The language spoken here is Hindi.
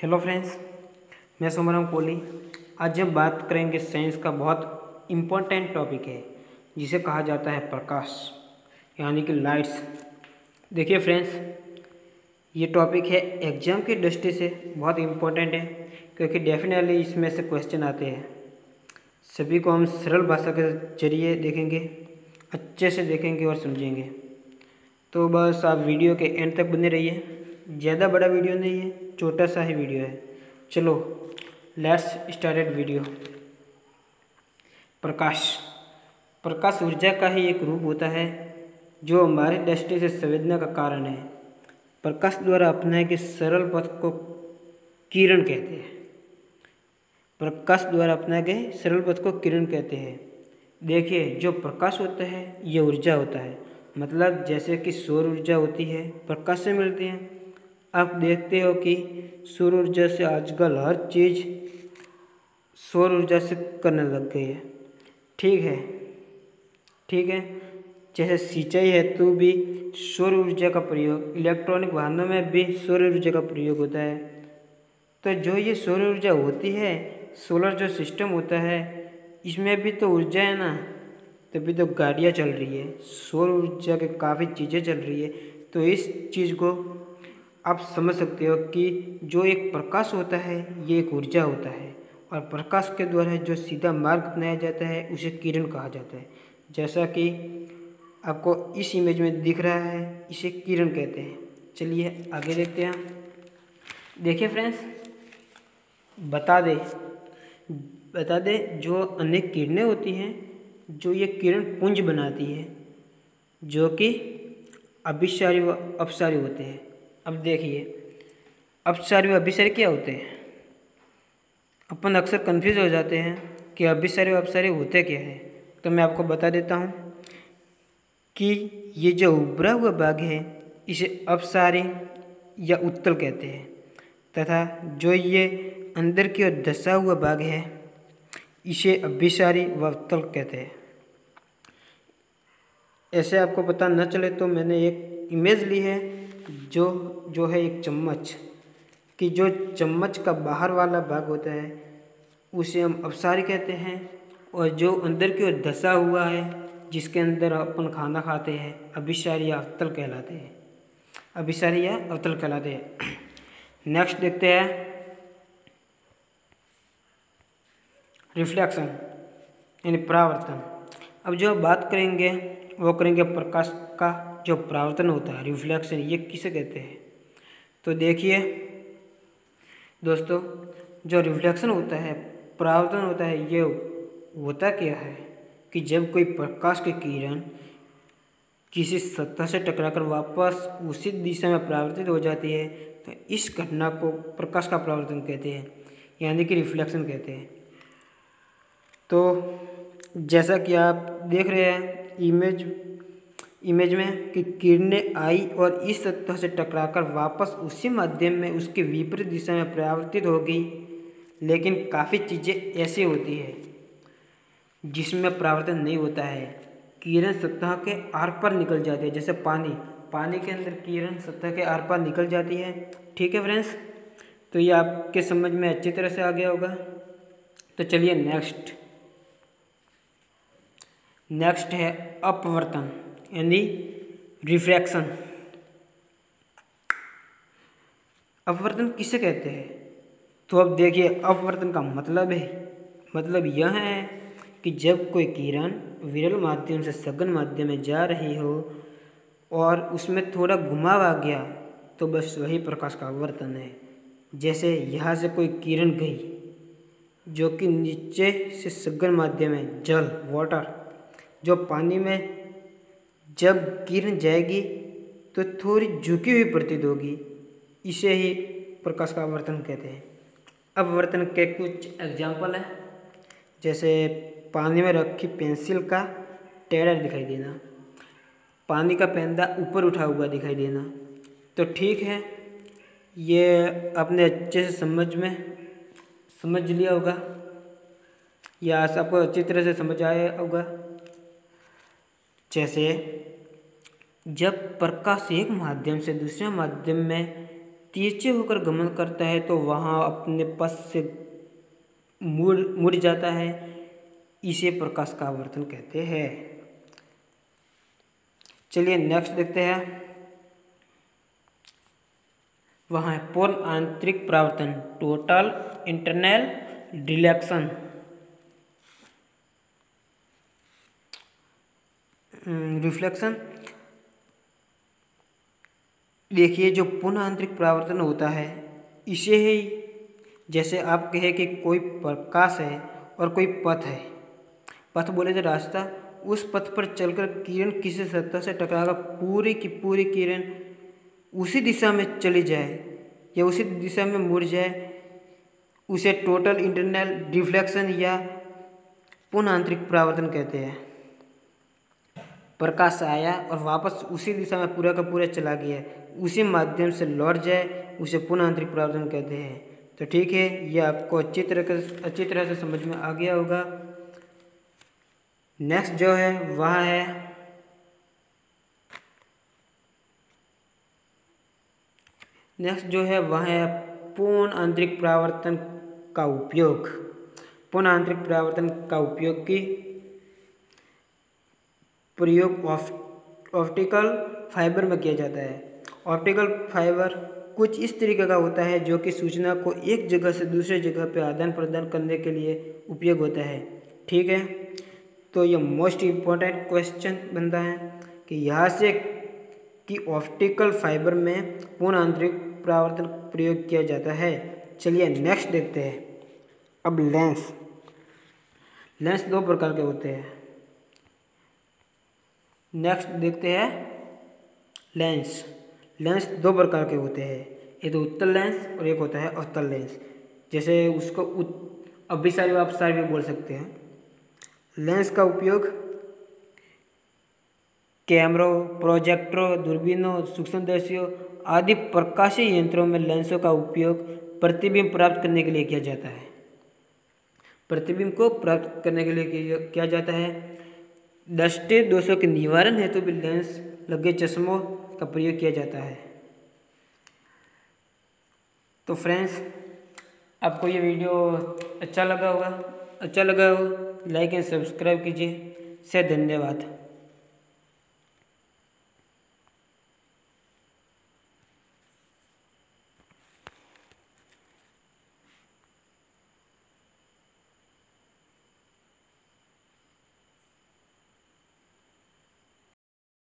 हेलो फ्रेंड्स, मैं सोमराम कोहली। आज हम बात करेंगे साइंस का बहुत इम्पोर्टेंट टॉपिक है जिसे कहा जाता है प्रकाश यानी कि लाइट्स। देखिए फ्रेंड्स, ये टॉपिक है एग्जाम की दृष्टि से बहुत इम्पोर्टेंट है क्योंकि डेफिनेटली इसमें से क्वेश्चन आते हैं। सभी को हम सरल भाषा के जरिए देखेंगे, अच्छे से देखेंगे और समझेंगे। तो बस आप वीडियो के एंड तक बने रहिए। ज़्यादा बड़ा वीडियो नहीं है, छोटा सा ही वीडियो है। चलो let's started video. Prakash Prakash ऊर्जा का ही एक रूप होता है जो हमारी दृष्टि से संवेदना का कारण है। प्रकाश द्वारा अपनाए गए सरल पथ को किरण कहते हैं। प्रकाश द्वारा अपनाए गए सरल पथ को किरण कहते हैं। देखिए, जो प्रकाश होता है ये ऊर्जा होता है। मतलब जैसे कि सौर ऊर्जा होती है, प्रकाश से मिलती है। आप देखते हो कि सौर ऊर्जा से आजकल हर चीज़ सौर ऊर्जा से करने लग गई है। ठीक है। जैसे सिंचाई हेतु भी सौर ऊर्जा का प्रयोग, इलेक्ट्रॉनिक वाहनों में भी सौर ऊर्जा का प्रयोग होता है। तो जो ये सौर ऊर्जा होती है, सोलर जो सिस्टम होता है, इसमें भी तो ऊर्जा है ना, तभी तो गाड़ियाँ चल रही है। सौर ऊर्जा के काफ़ी चीज़ें चल रही है। तो इस चीज़ को आप समझ सकते हो कि जो एक प्रकाश होता है ये एक ऊर्जा होता है, और प्रकाश के द्वारा जो सीधा मार्ग अपनाया जाता है उसे किरण कहा जाता है। जैसा कि आपको इस इमेज में दिख रहा है, इसे किरण कहते हैं। चलिए आगे देखते हैं। देखिए फ्रेंड्स, बता दे जो अनेक किरणें होती हैं, जो ये किरण पुंज बनाती है, जो कि अभिसारी व अपसारी होते हैं। अब देखिए, अपसारी व अभिसारी क्या होते हैं? अपन अक्सर कंफ्यूज हो जाते हैं कि अभिसारी व अपसारी होते क्या है। तो मैं आपको बता देता हूँ कि ये जो उभरा हुआ भाग है इसे अपसारी या उत्तल कहते हैं, तथा जो ये अंदर की ओर धंसा हुआ भाग है इसे अभिसारी व उत्तल कहते हैं। ऐसे आपको पता न चले तो मैंने एक इमेज ली है जो है एक चम्मच कि जो चम्मच का बाहर वाला भाग होता है उसे हम अपसारी कहते हैं, और जो अंदर की ओर धंसा हुआ है जिसके अंदर अपन खाना खाते हैं अभिसारी या अवतल कहलाते हैं। अभिसारी या अवतल कहलाते हैं। नेक्स्ट देखते हैं रिफ्लेक्शन यानी परावर्तन। अब जो बात करेंगे वो करेंगे प्रकाश का जो परावर्तन होता है, रिफ्लेक्शन, ये किसे कहते हैं। तो देखिए दोस्तों, जो रिफ्लेक्शन होता है, परावर्तन होता है, ये होता क्या है कि जब कोई प्रकाश की किरण किसी सतह से टकराकर वापस उसी दिशा में परावर्तित हो जाती है तो इस घटना को प्रकाश का परावर्तन कहते हैं, यानी कि रिफ्लेक्शन कहते हैं। तो जैसा कि आप देख रहे हैं इमेज में कि किरणें आई और इस सतह से टकराकर वापस उसी माध्यम में उसके विपरीत दिशा में परावर्तित हो गई। लेकिन काफ़ी चीज़ें ऐसी होती है जिसमें परावर्तन नहीं होता है। किरण सतह के आर पार निकल जाती है, जैसे पानी के अंदर किरण सतह के आर पार निकल जाती है। ठीक है फ्रेंड्स, तो ये आपके समझ में अच्छी तरह से आ गया होगा। तो चलिए नेक्स्ट है अपवर्तन यानी रिफ्रैक्शन। अपवर्तन किसे कहते हैं? तो अब देखिए, अपवर्तन का मतलब यह है कि जब कोई किरण विरल माध्यम से सघन माध्यम में जा रही हो और उसमें थोड़ा घुमाव आ गया तो बस वही प्रकाश का अपवर्तन है। जैसे यहाँ से कोई किरण गई जो कि नीचे से सघन माध्यम में जल वाटर, जो पानी में जब किरण जाएगी तो थोड़ी झुकी हुई प्रतीत होगी, इसे ही प्रकाश का अपवर्तन कहते हैं। अपवर्तन के कुछ एग्जाम्पल हैं, जैसे पानी में रखी पेंसिल का टेढ़ा दिखाई देना, पानी का पेंदा ऊपर उठा हुआ दिखाई देना। तो ठीक है, ये आपने अच्छे से समझ लिया होगा या सबको अच्छी तरह से समझ आया होगा। जैसे जब प्रकाश एक माध्यम से दूसरे माध्यम में तिरछे होकर गमन करता है तो वहाँ अपने पथ से मुड़ जाता है, इसे प्रकाश का आवर्तन कहते हैं। चलिए नेक्स्ट देखते हैं। वहाँ है पूर्ण आंतरिक परावर्तन, टोटल इंटरनल डिफ्लेक्शन। रिफ्लेक्शन देखिए, जो पूर्ण आंतरिक परावर्तन होता है इसे ही, जैसे आप कहें कि कोई प्रकाश है और कोई पथ है, पथ बोले तो रास्ता, उस पथ पर चलकर किरण किसी सतह से टकराकर पूरी की पूरी किरण उसी दिशा में चली जाए या उसी दिशा में मुड़ जाए, उसे टोटल इंटरनल डिफ्लेक्शन या पूर्ण आंतरिक परावर्तन कहते हैं। प्रकाश आया और वापस उसी दिशा में पूरा का पूरा चला गया, उसी माध्यम से लौट जाए, उसे पूर्ण आंतरिक परावर्तन कहते हैं। तो ठीक है, ये आपको अच्छी तरह से समझ में आ गया होगा। नेक्स्ट जो है वह है पूर्ण आंतरिक परावर्तन का उपयोग। पूर्ण आंतरिक परावर्तन का उपयोग की प्रयोग ऑप्टिकल फाइबर में किया जाता है। ऑप्टिकल फाइबर कुछ इस तरीके का होता है जो कि सूचना को एक जगह से दूसरे जगह पर आदान प्रदान करने के लिए उपयोग होता है। ठीक है, तो ये मोस्ट इम्पोर्टेंट क्वेश्चन बनता है कि यहाँ से कि ऑप्टिकल फाइबर में पूर्ण आंतरिक परावर्तन प्रयोग किया जाता है। चलिए नेक्स्ट देखते हैं। अब लेंस दो प्रकार के होते हैं। नेक्स्ट देखते हैं लेंस दो प्रकार के होते हैं, एक तो उत्तल लेंस और एक होता है अवतल लेंस। जैसे उसको अभिसारी आप सारी भी बोल सकते हैं। लेंस का उपयोग कैमरों, प्रोजेक्टरों, दूरबीनों, सूक्ष्मदर्शियों आदि प्रकाशीय यंत्रों में लेंसों का उपयोग प्रतिबिंब प्राप्त करने के लिए किया जाता है। प्रतिबिंब को प्राप्त करने के लिए किया जाता है। दृष्टि दोषों के निवारण हेतु भी लेंस लगे चश्मों का प्रयोग किया जाता है। तो फ्रेंड्स, आपको ये वीडियो अच्छा लगा हो लाइक एंड सब्सक्राइब कीजिए। से धन्यवाद।